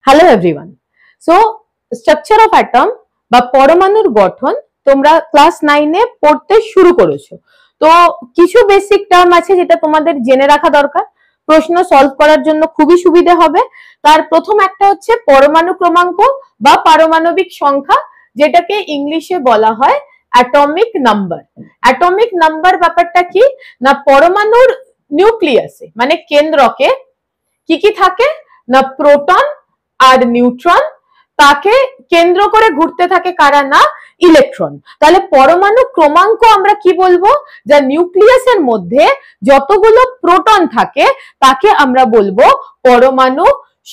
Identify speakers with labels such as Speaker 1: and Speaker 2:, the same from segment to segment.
Speaker 1: Hello everyone. So structure of atom বা পরমাণুর গঠন তোমরা ক্লাস 9 এ পড়তে শুরু করেছো। তো কিছু বেসিক টার্ম আছে যেটা তোমাদের জেনে রাখা দরকার, প্রশ্ন সলভ করার জন্য খুবই সুবিধা হবে। তার প্রথম একটা হচ্ছে পরমাণু ক্রমাঙ্ক বা পারমাণবিক সংখ্যা, যেটাকে ইংলিশে বলা হয় অ্যাটমিক নাম্বার। অ্যাটমিক নাম্বার ব্যাপারটা কি না, পরমাণুর নিউক্লিয়াসে মানে কেন্দ্রকে কি কি থাকে না, প্রোটন আর নিউট্রন, তাকে কেন্দ্র করে ঘুরতে থাকে কারা না, ইলেকট্রন। তাহলে পরমাণু ক্রমাঙ্ক আমরা কি বলবো, যা নিউক্লিয়াসের মধ্যে যতগুলো প্রোটন থাকে তাকে আমরা বলবো পরমাণু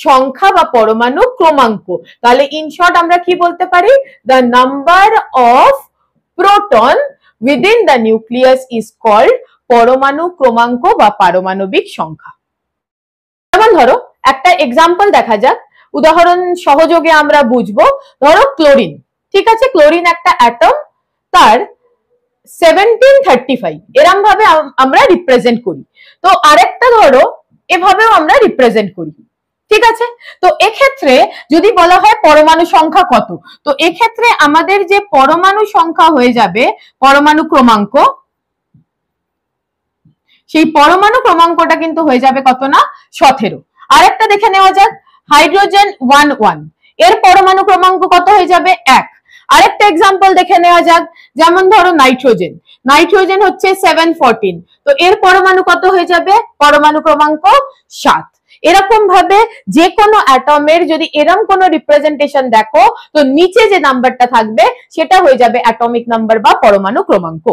Speaker 1: সংখ্যা বা পরমাণু ক্রমাঙ্ক। তাহলে ইন শর্ট আমরা কি বলতে পারি, the number of proton within the nucleus is called পরমাণু ক্রমাঙ্ক বা পারমাণবিক সংখ্যা। যেমন ধরো একটা এক্সাম্পল দেখা যাক, উদাহরণ সহযোগে আমরা বুঝবো। ধরো ক্লোরিন, ঠিক আছে, ক্লোরিন একটা অ্যাটম, তার 1735 এরকম ভাবে আমরা রিপ্রেজেন্ট করি। তো আরেকটা ধরো এভাবেও আমরা রিপ্রেজেন্ট করি, ঠিক আছে। তো এক্ষেত্রে যদি বলা হয় পরমাণু সংখ্যা কত, তো এক্ষেত্রে আমাদের যে পরমাণু সংখ্যা হয়ে যাবে পরমাণু ক্রমাঙ্ক, সেই পরমাণু ক্রমাঙ্কটা কিন্তু হয়ে যাবে কত না, 17। আরেকটা দেখে নেওয়া যাক, হাইড্রোজেন 1 এর পরমাণু ক্রমাঙ্ক কত হয়ে যাবে, 1। আরেকটা এক্সাম্পল দেখে নেওয়া যাক, যেমন ধরো নাইট্রোজেন, নাইট্রোজেন হচ্ছে 714, তো এর পরমাণু কত হয়ে যাবে, পরমাণু ক্রমাঙ্ক 7। এরকম ভাবে যে কোনো অ্যাটমের যদি এরকম কোনো রিপ্রেজেন্টেশন দেখো, তো নিচে যে নাম্বারটা থাকবে সেটা হয়ে যাবে অ্যাটমিক নাম্বার বা পরমাণু ক্রমাঙ্ক।